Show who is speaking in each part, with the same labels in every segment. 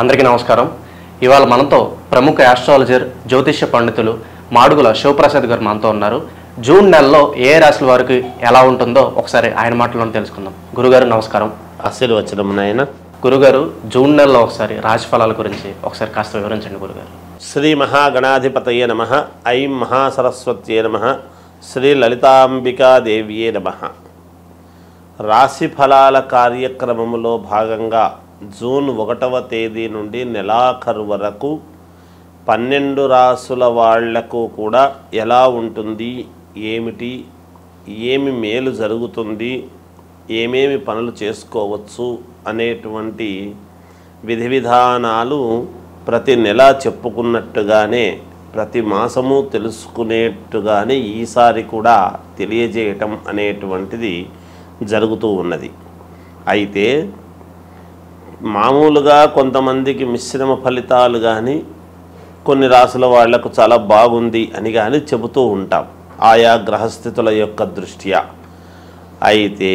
Speaker 1: అందరికీ నమస్కారం. ఇవాళ మనతో ప్రముఖ ఆస్ట్రాలజర్ జ్యోతిష్య పండితులు మాడుగుల శివప్రసాద్ గారు మనతో ఉన్నారు. జూన్ నెలలో ఏ రాశుల వారికి ఎలా ఉంటుందో ఒకసారి ఆయన మాటలను తెలుసుకుందాం. గురుగారు నమస్కారం.
Speaker 2: ఆశీర్వచనం నాయన.
Speaker 1: గురుగారు, జూన్ నెలలో ఒకసారి రాశి ఫలాల గురించి ఒకసారి కాస్త వివరించండి గురుగారు.
Speaker 2: శ్రీ మహాగణాధిపతయే నమః. ఐం మహాసరస్వత్యే నమః. శ్రీ లలితాంబికాదేవియే నమః. రాశి ఫలాల కార్యక్రమములో భాగంగా జూన్ 1వ తేదీ నుండి నెలాఖరు వరకు 12 రాసుల వాళ్లకు కూడా ఎలా ఉంటుంది, ఏమిటి, ఏమి మేలు జరుగుతుంది, ఏమేమి పనులు చేసుకోవచ్చు అనేటువంటి విధి విధానాలు ప్రతి నెల చెప్పుకున్నట్టుగానే ప్రతి మాసము తెలుసుకునేట్టుగానే ఈసారి కూడా తెలియజేయటం అనేటువంటిది జరుగుతూ ఉన్నది. అయితే మామూలుగా కొంతమందికి మిశ్రమ ఫలితాలు కానీ కొన్ని రాసుల వాళ్లకు చాలా బాగుంది అని కానీ చెబుతూ ఉంటాం ఆయా గ్రహస్థితుల యొక్క దృష్ట్యా. అయితే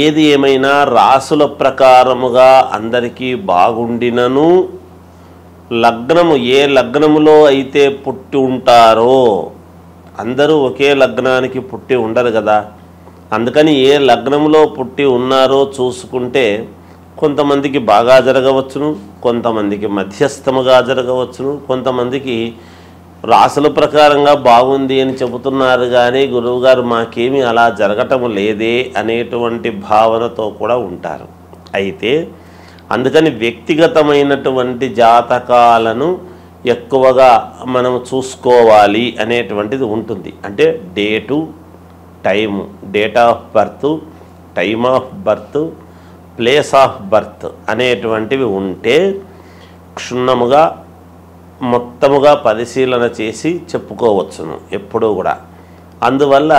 Speaker 2: ఏది ఏమైనా రాసుల ప్రకారముగా అందరికీ బాగుండినను లగ్నము ఏ లగ్నములో అయితే పుట్టి ఉంటారో, అందరూ ఒకే లగ్నానికి పుట్టి ఉండరు కదా, అందుకని ఏ లగ్నంలో పుట్టి ఉన్నారో చూసుకుంటే కొంతమందికి బాగా జరగవచ్చును, కొంతమందికి మధ్యస్థముగా జరగవచ్చును, కొంతమందికి రాసుల ప్రకారంగా బాగుంది అని చెబుతున్నారు కానీ గురువుగారు మాకేమీ అలా జరగటం లేదే అనేటువంటి భావనతో కూడా ఉంటారు. అయితే అందుకని వ్యక్తిగతమైనటువంటి జాతకాలను ఎక్కువగా మనం చూసుకోవాలి అనేటువంటిది ఉంటుంది. అంటే date, time, date of birth, time of birth, place of birth అనేటువంటివి ఉంటే క్షుణ్ణముగా మొత్తముగా పరిశీలన చేసి చెప్పుకోవచ్చును ఎప్పుడూ కూడా. అందువల్ల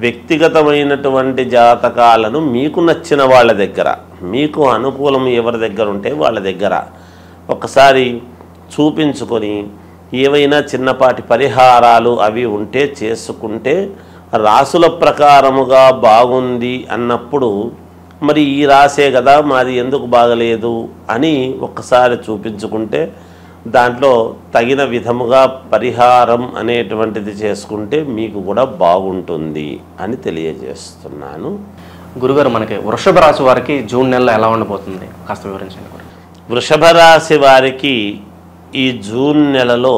Speaker 2: వ్యక్తిగతమైనటువంటి జాతకాలను మీకు నచ్చిన వాళ్ళ దగ్గర, మీకు అనుకూలం ఎవరి దగ్గర ఉంటే వాళ్ళ దగ్గర ఒకసారి చూపించుకొని ఏవైనా చిన్నపాటి పరిహారాలు అవి ఉంటే చేసుకుంటే రాసుల ప్రకారముగా బాగుంది అన్నప్పుడు మరి ఈ రాసే కదా మాది ఎందుకు బాగలేదు అని ఒక్కసారి చూపించుకుంటే దాంట్లో తగిన విధముగా పరిహారం అనేటువంటిది చేసుకుంటే మీకు కూడా బాగుంటుంది అని తెలియజేస్తున్నాను.
Speaker 1: గురుగారు, మనకి వృషభ రాశి వారికి జూన్ నెలలో ఎలా ఉండబోతుంది కాస్త వివరించండి గురు.
Speaker 2: వృషభ రాశి వారికి ఈ జూన్ నెలలో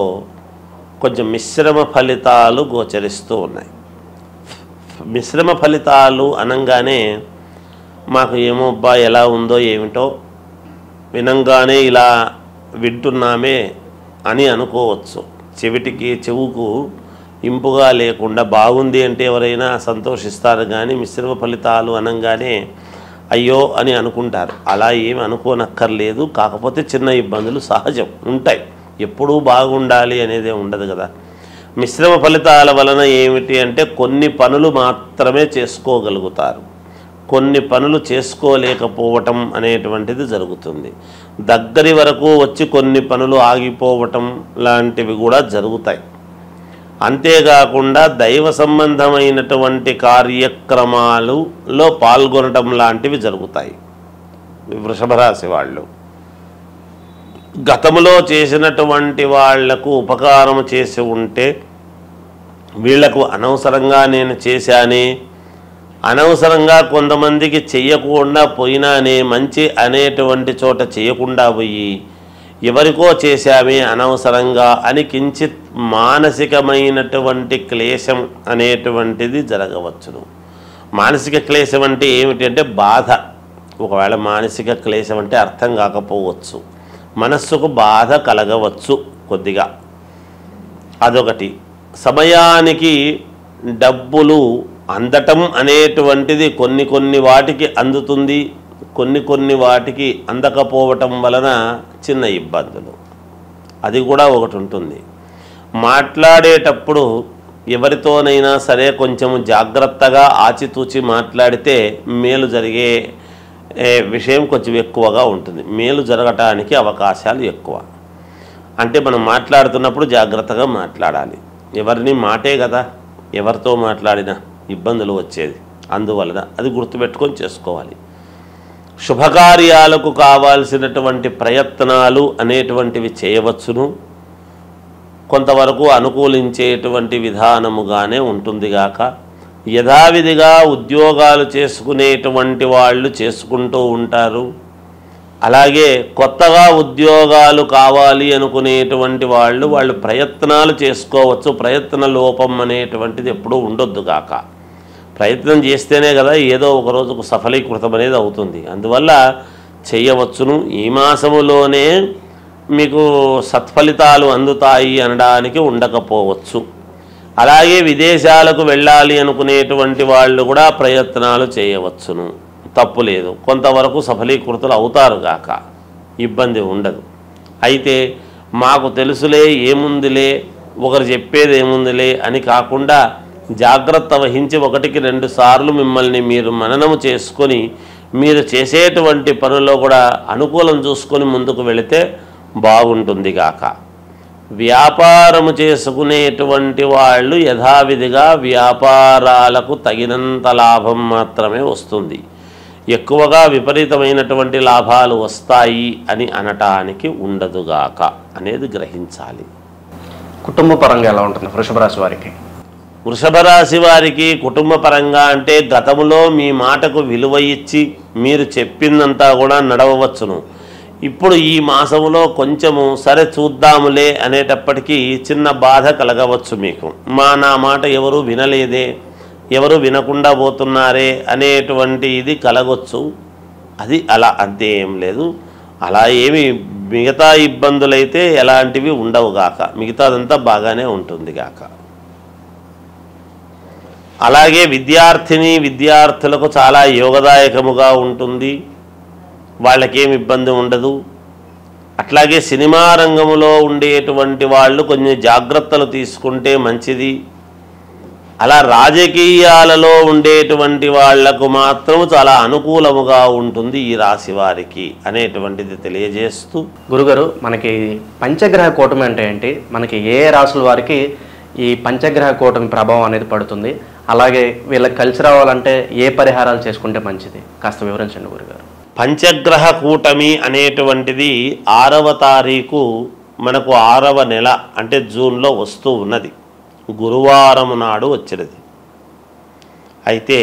Speaker 2: కొంచెం మిశ్రమ ఫలితాలు గోచరిస్తూ ఉన్నాయి. మిశ్రమ ఫలితాలు అనగానే మాకు ఏమో అబ్బా ఎలా ఉందో ఏమిటో వినంగానే ఇలా వింటున్నామే అని అనుకోవచ్చు. చెవుకు ఇంపుగా లేకుండా బాగుంది అంటే ఎవరైనా సంతోషిస్తారు కానీ మిశ్రమ ఫలితాలు అనగానే అయ్యో అని అనుకుంటారు. అలా ఏమి అనుకోనక్కర్లేదు. కాకపోతే చిన్న ఇబ్బందులు సహజం ఉంటాయి. ఎప్పుడూ బాగుండాలి అనేదే ఉండదు కదా. మిశ్రమ ఫలితాల వలన ఏమిటి అంటే కొన్ని పనులు మాత్రమే చేసుకోగలుగుతారు, కొన్ని పనులు చేసుకోలేకపోవటం అనేటువంటిది జరుగుతుంది. దగ్గరి వరకు వచ్చి కొన్ని పనులు ఆగిపోవటం లాంటివి కూడా జరుగుతాయి. అంతేకాకుండా దైవ సంబంధమైనటువంటి కార్యక్రమాలలో పాల్గొనటం లాంటివి జరుగుతాయి. వృషభ రాశి వాళ్ళు గతంలో చేసినటువంటి వాళ్లకు ఉపకారం చేసి ఉంటే వీళ్లకు అనవసరంగా నేను చేశానే, అనవసరంగా కొంతమందికి చెయ్యకుండా పోయినానే, మంచి అనేటువంటి చోట చేయకుండా పోయి ఎవరికో చేశామే అనవసరంగా అని కించిత్ మానసికమైనటువంటి క్లేశం అనేటువంటిది జరగవచ్చును. మానసిక క్లేశం అంటే ఏమిటి అంటే బాధ. ఒకవేళ మానసిక క్లేశం అంటే అర్థం కాకపోవచ్చు, మనస్సుకు బాధ కలగవచ్చు కొద్దిగా. అదొకటి. సమయానికి డబ్బులు అందటం అనేటువంటిది కొన్ని వాటికి అందుతుంది, కొన్ని వాటికి అందకపోవటం వలన చిన్న ఇబ్బందులు, అది కూడా ఒకటి ఉంటుంది. మాట్లాడేటప్పుడు ఎవరితోనైనా సరే కొంచెం జాగ్రత్తగా ఆచితూచి మాట్లాడితే మేలు జరిగే విషయం కొంచెం ఎక్కువగా ఉంటుంది. మేలు జరగటానికి అవకాశాలు ఎక్కువ. అంటే మనం మాట్లాడుతున్నప్పుడు జాగ్రత్తగా మాట్లాడాలి. ఎవరిని మాటే కదా, ఎవరితో మాట్లాడినా ఇబ్బందులు వచ్చేది. అందువలన అది గుర్తుపెట్టుకొని చేసుకోవాలి. శుభకార్యాలకు కావాల్సినటువంటి ప్రయత్నాలు అనేటువంటివి చేయవచ్చును. కొంతవరకు అనుకూలించేటువంటి విధానముగానే ఉంటుందిగాక యథావిధిగా ఉద్యోగాలు చేసుకునేటువంటి వాళ్ళు చేసుకుంటూ ఉంటారు. అలాగే కొత్తగా ఉద్యోగాలు కావాలి అనుకునేటువంటి వాళ్ళు ప్రయత్నాలు చేసుకోవచ్చు. ప్రయత్న లోపం అనేటువంటిది ఎప్పుడూ ఉండొద్దుగాక. ప్రయత్నం చేస్తేనే కదా ఏదో ఒక రోజుకు సఫలీకృతం అనేది అవుతుంది. అందువల్ల చేయవచ్చును. ఈ మాసములోనే మీకు సత్ఫలితాలు అందుతాయి అనడానికి ఉండకపోవచ్చు. అలాగే విదేశాలకు వెళ్ళాలి అనుకునేటువంటి వాళ్ళు కూడా ప్రయత్నాలు చేయవచ్చును, తప్పు లేదు. కొంతవరకు సఫలీకృతులు అవుతారు గాక, ఇబ్బంది ఉండదు. అయితే మాకు తెలుసులే, ఏముందిలే, ఒకరు చెప్పేది ఏముందిలే అని కాకుండా జాగ్రత్త వహించి 1-2 సార్లు మిమ్మల్ని మీరు మననము చేసుకొని మీరు చేసేటువంటి పనుల్లో కూడా అనుకూలం చూసుకొని ముందుకు వెళితే బాగుంటుంది గాక. వ్యాపారము చేసుకునేటువంటి వాళ్ళు యథావిధిగా వ్యాపారాలకు తగినంత లాభం మాత్రమే వస్తుంది. ఎక్కువగా విపరీతమైనటువంటి లాభాలు వస్తాయి అని అనటానికి ఉండదుగాక అనేది గ్రహించాలి.
Speaker 1: కుటుంబ పరంగా ఎలా ఉంటుంది వృషభ రాశి వారికి?
Speaker 2: వృషభ రాశి వారికి కుటుంబ పరంగా అంటే గతములో మీ మాటకు విలువ ఇచ్చి మీరు చెప్పిందంతా కూడా నడవవచ్చును. ఇప్పుడు ఈ మాసములో కొంచెము సరే చూద్దాములే అనేటప్పటికీ చిన్న బాధ కలగవచ్చు మీకు. నా మాట ఎవరు వినలేదే, ఎవరు వినకుండా పోతున్నారే అనేటువంటి ఇది కలగొచ్చు. అది అలా అంతే, ఏం లేదు. అలా ఏమి మిగతా ఇబ్బందులైతే ఎలాంటివి ఉండవుగాక, మిగతాదంతా బాగానే ఉంటుంది గాక. అలాగే విద్యార్థులకు చాలా యోగదాయకముగా ఉంటుంది, వాళ్ళకేమి ఇబ్బంది ఉండదు. అట్లాగే సినిమా రంగంలో ఉండేటువంటి వాళ్ళు కొన్ని జాగ్రత్తలు తీసుకుంటే మంచిది. అలా రాజకీయాలలో ఉండేటువంటి వాళ్లకు మాత్రం చాలా అనుకూలముగా ఉంటుంది ఈ రాశి వారికి అనేటువంటిది తెలియజేస్తూ,
Speaker 1: గురుగారు మనకి పంచగ్రహ కూటమి అంటే ఏంటి, మనకి ఏ రాశుల వారికి ఈ పంచగ్రహ కూటమి ప్రభావం అనేది పడుతుంది, అలాగే వీళ్ళకి కలిసి రావాలంటే ఏ పరిహారాలు చేసుకుంటే మంచిది, కాస్త వివరించండి గురుగారు.
Speaker 2: పంచగ్రహ కూటమి అనేటువంటిది 6వ తారీఖు మనకు 6వ నెల అంటే జూన్లో వస్తూ ఉన్నది. గురువారం నాడు వచ్చినది. అయితే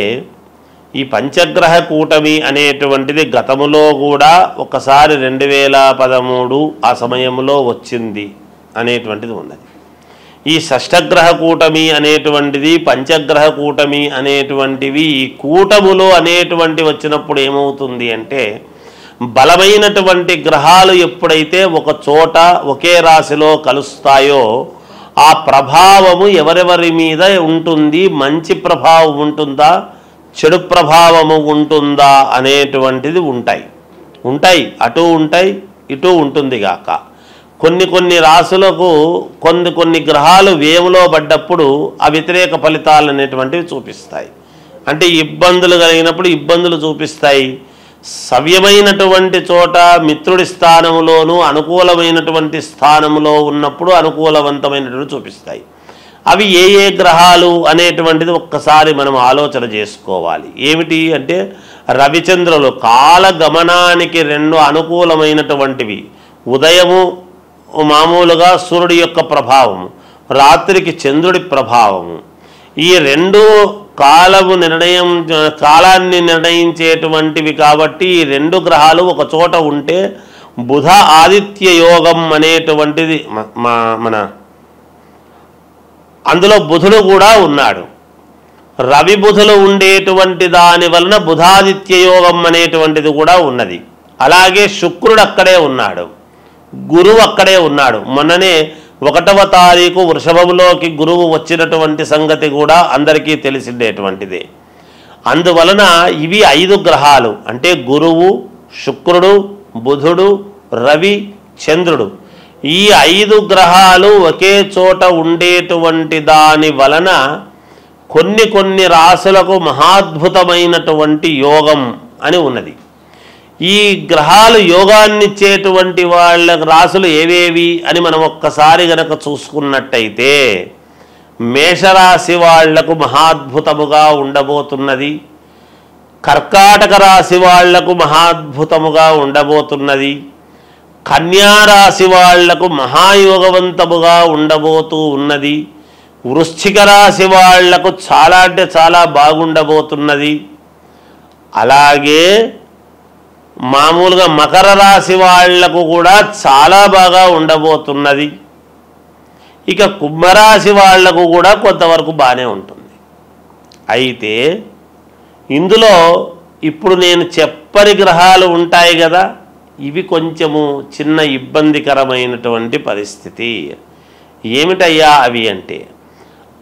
Speaker 2: ఈ పంచగ్రహ కూటమి అనేటువంటిది గతములో కూడా ఒకసారి 2013 ఆ సమయంలో వచ్చింది అనేటువంటిది ఉన్నది. ఈ షష్టగ్రహ కూటమి అనేటువంటిది, పంచగ్రహ కూటమి అనేటువంటివి ఈ కూటములో అనేటువంటి వచ్చినప్పుడు ఏమవుతుంది అంటే, బలమైనటువంటి గ్రహాలు ఎప్పుడైతే ఒక చోట ఒకే రాశిలో కలుస్తాయో ఆ ప్రభావము ఎవరెవరి మీద ఉంటుంది, మంచి ప్రభావం ఉంటుందా, చెడు ప్రభావము ఉంటుందా అనేటువంటిది ఉంటాయి. అటు ఉంటాయి, ఇటు ఉంటుంది గాక. కొన్ని రాశులకు కొన్ని గ్రహాలు వ్యయంలో పడ్డప్పుడు ఆ వ్యతిరేక ఫలితాలు అనేటువంటివి చూపిస్తాయి. అంటే ఇబ్బందులు కలిగినప్పుడు ఇబ్బందులు చూపిస్తాయి. సవ్యమైనటువంటి చోట మిత్రుడి స్థానంలోనూ అనుకూలమైనటువంటి స్థానంలో ఉన్నప్పుడు అనుకూలవంతమైనటువంటి చూపిస్తాయి. అవి ఏ గ్రహాలు అనేటువంటిది ఒక్కసారి మనం ఆలోచన చేసుకోవాలి. ఏమిటి అంటే, రవిచంద్రులు కాలగమనానికి 2 అనుకూలమైనటువంటివి. ఉదయము మామూలుగా సూర్యుడి యొక్క ప్రభావము, రాత్రికి చంద్రుడి ప్రభావము. ఈ 2 కాలాన్ని నిర్ణయించేటువంటివి కాబట్టి ఈ 2 గ్రహాలు ఒక చోట ఉంటే బుధ ఆదిత్య యోగం అనేటువంటిది మన అందులో బుధుడు కూడా ఉన్నాడు. రవి బుధులు ఉండేటువంటి దాని వలన బుధాదిత్య యోగం అనేటువంటిది కూడా ఉన్నది. అలాగే శుక్రుడు అక్కడే ఉన్నాడు, గురువు అక్కడే ఉన్నాడు. మొన్ననే 1వ తారీఖు వృషభంలోకి గురువు వచ్చినటువంటి సంగతి కూడా అందరికీ తెలిసిండేటువంటిదే. అందువలన ఇవి 5 గ్రహాలు అంటే గురువు, శుక్రుడు, బుధుడు, రవి, చంద్రుడు. ఈ 5 గ్రహాలు ఒకే చోట ఉండేటువంటి దాని వలన కొన్ని రాశులకు మహాద్భుతమైనటువంటి యోగం అని ఉన్నది. ఈ గ్రహాలు యోగాన్నిచ్చేటువంటి వాళ్ళ రాశులు ఏవేవి అని మనం ఒక్కసారి గనక చూసుకున్నట్టయితే, మేషరాశి వాళ్లకు మహాద్భుతముగా ఉండబోతున్నది. కర్కాటక రాశి వాళ్లకు మహాద్భుతముగా ఉండబోతున్నది. కన్యా రాశి వాళ్లకు మహాయోగవంతముగా ఉండబోతూ ఉన్నది. వృశ్చిక రాశి వాళ్లకు చాలా అంటే చాలా బాగుండబోతున్నది. అలాగే మామూలుగా మకర రాశి వాళ్లకు కూడా చాలా బాగా ఉండబోతున్నది. ఇక కుంభరాశి వాళ్లకు కూడా కొంతవరకు బాగానే ఉంటుంది. అయితే ఇందులో ఇప్పుడు నేను చెప్పని గ్రహాలు ఉంటాయి కదా, ఇవి కొంచెము చిన్న ఇబ్బందికరమైనటువంటి పరిస్థితి. ఏమిటయ్యా అవి అంటే,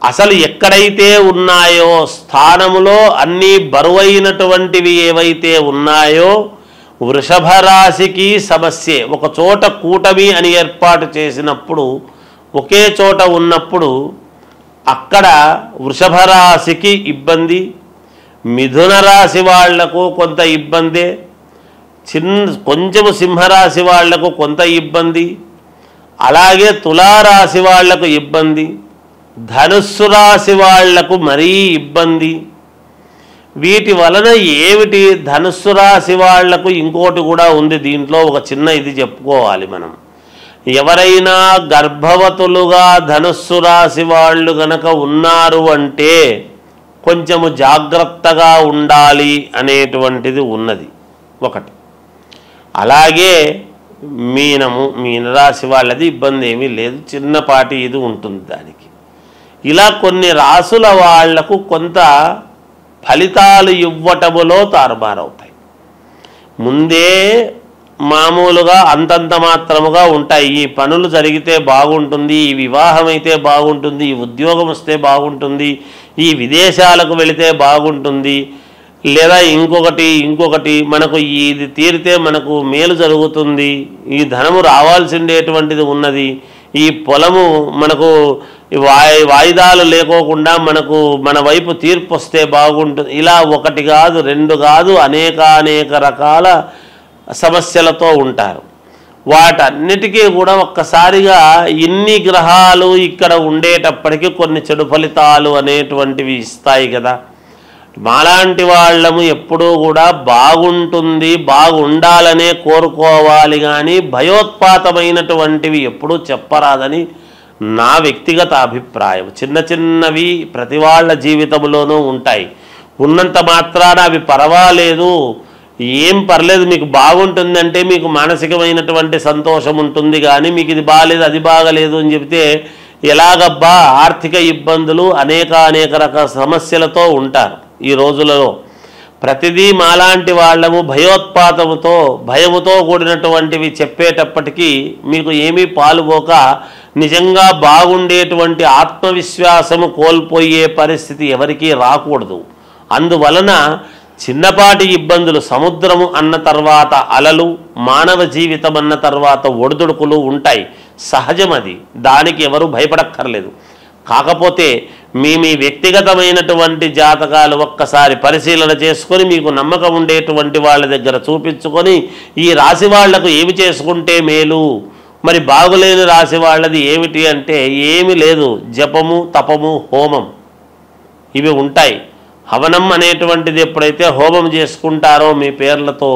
Speaker 2: అసలు ఎక్కడైతే ఉన్నాయో స్థానములో అన్నీ బరువైనటువంటివి ఏవైతే ఉన్నాయో వృషభ రాశికి సమస్యే. ఒక చోట కూటమి అని ఏర్పాటు చేసినప్పుడు, ఒకే చోట ఉన్నప్పుడు అక్కడ వృషభ రాశికి ఇబ్బంది, మిథున రాశి వాళ్లకు కొంత ఇబ్బందే, కొంచెము సింహరాశి వాళ్లకు కొంత ఇబ్బంది, అలాగే తులారాశి వాళ్లకు ఇబ్బంది, ధనుస్సు రాశి వాళ్లకు మరీ ఇబ్బంది. వీటి వలన ఏమిటి, ధనుస్సు రాశి వాళ్లకు ఇంకోటి కూడా ఉంది. దీంట్లో ఒక చిన్న ఇది చెప్పుకోవాలి మనం. ఎవరైనా గర్భవతులుగా ధనుస్సు రాశి వాళ్ళు గనక ఉన్నారు అంటే కొంచెము జాగ్రత్తగా ఉండాలి అనేటువంటిది ఉన్నది ఒకటి. అలాగే మీనరాశి వాళ్ళది ఇబ్బంది ఏమీ లేదు, చిన్నపాటి ఇది ఉంటుంది దానికి. ఇలా కొన్ని రాసుల వాళ్లకు కొంత ఫలితాలు ఇవ్వటములో తారుమారవుతాయి. ముందే మామూలుగా అంతంత మాత్రముగా ఉంటాయి. ఈ పనులు జరిగితే బాగుంటుంది, ఈ వివాహం అయితే బాగుంటుంది, ఈ ఉద్యోగం వస్తే బాగుంటుంది, ఈ విదేశాలకు వెళితే బాగుంటుంది, లేదా ఇంకొకటి మనకు ఇది తీరితే మనకు మేలు జరుగుతుంది, ఈ ధనము రావాల్సిండేటువంటిది ఉన్నది, ఈ పొలము మనకు వాయిదాలు లేకోకుండా మనకు మన వైపు తీర్పు వస్తే బాగుంటుంది. ఇలా ఒకటి కాదు, రెండు కాదు, అనేక రకాల సమస్యలతో ఉంటారు. వాటన్నిటికీ కూడా ఒక్కసారిగా ఇన్ని గ్రహాలు ఇక్కడ ఉండేటప్పటికీ కొన్ని చెడు ఫలితాలు అనేటువంటివి ఇస్తాయి కదా. మాలాంటి వాళ్ళము ఎప్పుడూ కూడా బాగుంటుంది, బాగుండాలనే కోరుకోవాలి, కానీ భయోత్పాతమైనటువంటివి ఎప్పుడూ చెప్పరాదని నా వ్యక్తిగత అభిప్రాయం. చిన్నవి ప్రతి వాళ్ళ జీవితంలోనూ ఉంటాయి. ఉన్నంత మాత్రాన అవి పర్వాలేదు, ఏం పర్లేదు, మీకు బాగుంటుందంటే మీకు మానసికమైనటువంటి సంతోషం ఉంటుంది, కానీ మీకు ఇది బాగాలేదు అది బాగలేదు అని చెబితే ఎలాగబ్బా, ఆర్థిక ఇబ్బందులు అనేక రకాల సమస్యలతో ఉంటారు ఈ రోజులలో. ప్రతిదీ మాలాంటి వాళ్ళము భయముతో కూడినటువంటివి చెప్పేటప్పటికీ మీకు ఏమీ పాలుపోక నిజంగా బాగుండేటువంటి ఆత్మవిశ్వాసము కోల్పోయే పరిస్థితి ఎవరికీ రాకూడదు. అందువలన చిన్నపాటి ఇబ్బందులు, సముద్రము అన్న తర్వాత అలలు, మానవ జీవితం అన్న తర్వాత ఒడిదుడుకులు ఉంటాయి, సహజం. అది దానికి ఎవరు భయపడక్కర్లేదు. కాకపోతే మీ వ్యక్తిగతమైనటువంటి జాతకాలు ఒక్కసారి పరిశీలన చేసుకొని మీకు నమ్మకం ఉండేటువంటి వాళ్ళ దగ్గర చూపించుకొని ఈ రాశి వాళ్లకు ఏమి చేసుకుంటే మేలు, మరి బాగులేని రాశి వాళ్ళది ఏమిటి అంటే ఏమీ లేదు, జపము, తపము, హోమం ఇవి ఉంటాయి. హవనం అనేటువంటిది ఎప్పుడైతే హోమం చేసుకుంటారో మీ పేర్లతో,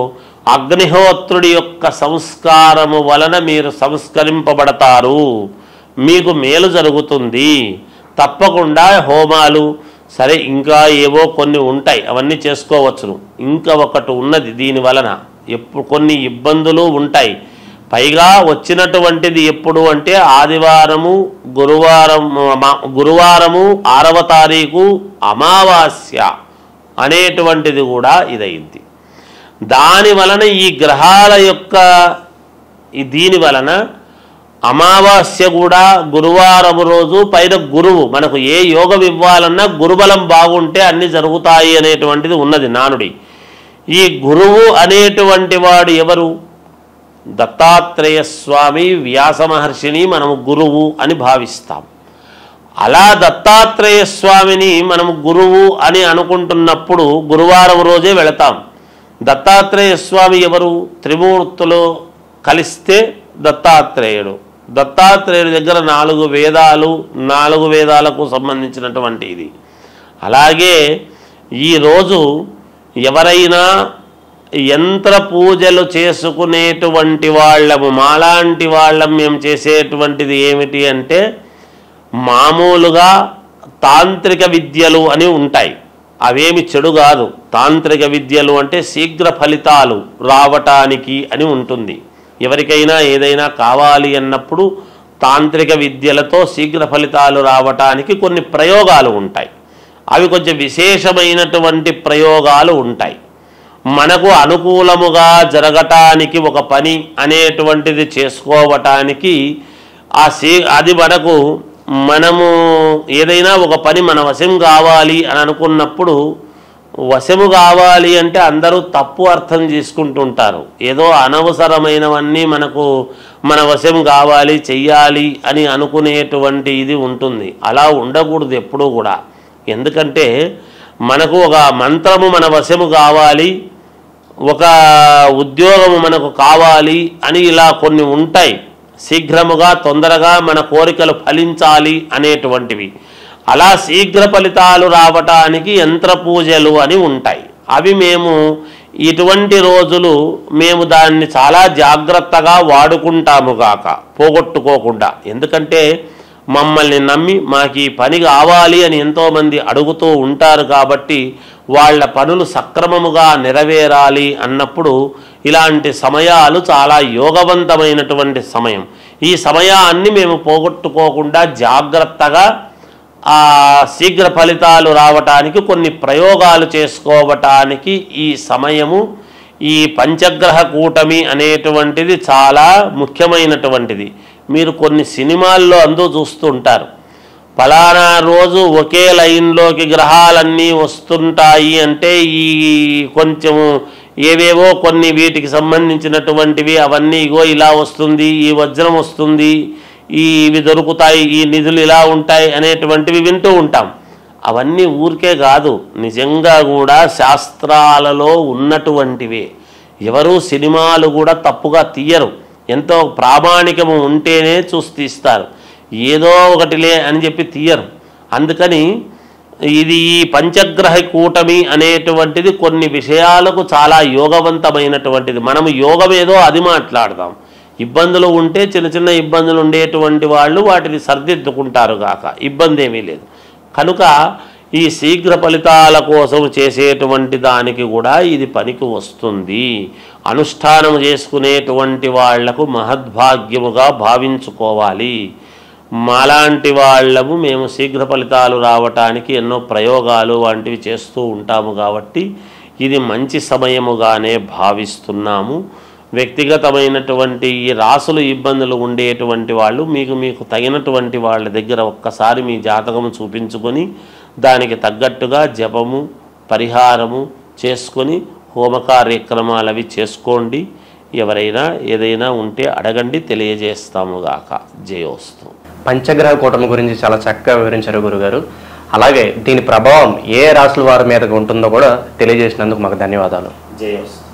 Speaker 2: అగ్నిహోత్రుడి యొక్క సంస్కారము వలన మీరు సంస్కరింపబడతారు, మీకు మేలు జరుగుతుంది. తప్పకుండా హోమాలు సరే, ఇంకా ఏవో కొన్ని ఉంటాయి, అవన్నీ చేసుకోవచ్చును. ఇంకా ఒకటి ఉన్నది, దీని వలన కొన్ని ఇబ్బందులు ఉంటాయి. పైగా వచ్చినటువంటిది ఎప్పుడు అంటే ఆదివారము, గురువారము 6వ తారీఖు అమావాస్య అనేటువంటిది కూడా ఇదైంది. దాని వలన ఈ గ్రహాల యొక్క దీని వలన అమావాస్య కూడా గురువారము రోజు, పైన గురువు, మనకు ఏ యోగం ఇవ్వాలన్నా గురుబలం బాగుంటే అన్ని జరుగుతాయి అనేటువంటిది ఉన్నది నానుడి. ఈ గురువు అనేటువంటి వాడు ఎవరు? దత్తాత్రేయ స్వామి, వ్యాస మహర్షిని మనము గురువు అని భావిస్తాం. అలా దత్తాత్రేయ స్వామిని మనము గురువు అని అనుకుంటున్నప్పుడు గురువారం రోజే వెళతాం. దత్తాత్రేయ స్వామి ఎవరు? త్రిమూర్తులు కలిస్తే దత్తాత్రేయుడు. దత్తాత్రేయుడి దగ్గర 4 వేదాలు, 4 వేదాలకు సంబంధించినటువంటి ఇది. అలాగే ఈరోజు ఎవరైనా యంత్ర పూజలు చేసుకునేటువంటి వాళ్ళము, మాలాంటి వాళ్ళం మేము చేసేటువంటిది ఏమిటి అంటే మామూలుగా తాంత్రిక విద్యలు అని ఉంటాయి. అవేమి చెడు కాదు. తాంత్రిక విద్యలు అంటే శీఘ్ర ఫలితాలు రావటానికి అని ఉంటుంది. ఎవరికైనా ఏదైనా కావాలి అన్నప్పుడు తాంత్రిక విద్యలతో శీఘ్ర ఫలితాలు రావటానికి కొన్ని ప్రయోగాలు ఉంటాయి. అవి కొంచెం విశేషమైనటువంటి ప్రయోగాలు ఉంటాయి. మనకు అనుకూలముగా జరగటానికి ఒక పని అనేటువంటిది చేసుకోవటానికి అది మనము ఏదైనా ఒక పని మన వశం కావాలి అని అనుకున్నప్పుడు, వశము కావాలి అంటే అందరూ తప్పు అర్థం చేసుకుంటుంటారు. ఏదో అనవసరమైనవన్నీ మన వశం కావాలి, చెయ్యాలి అని అనుకునేటువంటి ఇది ఉంటుంది. అలా ఉండకూడదు ఎప్పుడూ కూడా. ఎందుకంటే మనకు ఒక మంత్రము మన వశము కావాలి, ఒక ఉద్యోగము మనకు కావాలి అని ఇలా కొన్ని ఉంటాయి. శీఘ్రముగా తొందరగా మన కోరికలు ఫలించాలి అనేటువంటివి. అలా శీఘ్ర ఫలితాలు రావటానికి యంత్ర పూజలు అని ఉంటాయి. అవి మేము ఇటువంటి రోజులు మేము దాన్ని చాలా జాగ్రత్తగా వాడుకుంటాము గాక, పోగొట్టుకోకుండా. ఎందుకంటే మమ్మల్ని నమ్మి మాకు ఈ పని కావాలి అని ఎంతోమంది అడుగుతూ ఉంటారు కాబట్టి వాళ్ళ పనులు సక్రమముగా నెరవేరాలి అన్నప్పుడు ఇలాంటి సమయాలు చాలా యోగవంతమైనటువంటి సమయం. ఈ సమయాన్ని మేము పోగొట్టుకోకుండా జాగ్రత్తగా శీఘ్ర ఫలితాలు రావటానికి కొన్ని ప్రయోగాలు చేసుకోవటానికి ఈ సమయము, ఈ పంచగ్రహ కూటమి అనేటువంటిది చాలా ముఖ్యమైనటువంటిది. మీరు కొన్ని సినిమాల్లో చూస్తూ ఉంటారు, ఫలానా రోజు ఒకే లైన్లోకి గ్రహాలన్నీ వస్తుంటాయి అంటే ఈ కొంచెము ఏవేవో కొన్ని వీటికి సంబంధించినటువంటివి అవన్నీ ఇగో ఇలా వస్తుంది, ఈ వజ్రం వస్తుంది, ఇవి దొరుకుతాయి, ఈ నిధులు ఇలా ఉంటాయి అనేటువంటివి వింటూ ఉంటాం. అవన్నీ ఊరికే కాదు, నిజంగా కూడా శాస్త్రాలలో ఉన్నటువంటివే. ఎవరు సినిమాలు కూడా తప్పుగా తీయరు. ఎంతో ప్రామాణికము ఉంటేనే చూసి తీస్తారు, ఏదో ఒకటిలే అని చెప్పి తీయరు. అందుకని ఇది ఈ పంచగ్రహ కూటమి అనేటువంటిది కొన్ని విషయాలకు చాలా యోగవంతమైనటువంటిది. మనము యోగం ఏదో అది మాట్లాడదాం. ఇబ్బందులు ఉంటే చిన్న చిన్న ఇబ్బందులు ఉండేటువంటి వాళ్ళు వాటిని సర్దిద్దుకుంటారు గాక, ఇబ్బంది ఏమీ లేదు. కనుక ఈ శీఘ్ర ఫలితాల కోసం చేసేటువంటి దానికి కూడా ఇది పనికి వస్తుంది. అనుష్ఠానం చేసుకునేటువంటి వాళ్లకు మహద్భాగ్యముగా భావించుకోవాలి. మాలాంటి వాళ్ళము మేము శీఘ్ర ఫలితాలు రావటానికి ఎన్నో ప్రయోగాలు వంటివి చేస్తూ ఉంటాము కాబట్టి ఇది మంచి సమయముగానే భావిస్తున్నాము. వ్యక్తిగతమైనటువంటి ఈ రాసులు ఇబ్బందులు ఉండేటువంటి వాళ్ళు మీకు తగినటువంటి వాళ్ళ దగ్గర ఒక్కసారి మీ జాతకము చూపించుకొని దానికి తగ్గట్టుగా జపము పరిహారము చేసుకొని హోమ కార్యక్రమాలు అవి చేసుకోండి. ఎవరైనా ఏదైనా ఉంటే అడగండి, తెలియజేస్తాము గాక. జయోస్తు.
Speaker 1: పంచగ్రహ కూటమి గురించి చాలా చక్కగా వివరించారు గురుగారు. అలాగే దీని ప్రభావం ఏ రాశుల వారి మీద ఉంటుందో కూడా తెలియజేసినందుకు మాకు ధన్యవాదాలు.
Speaker 2: జయోస్తు.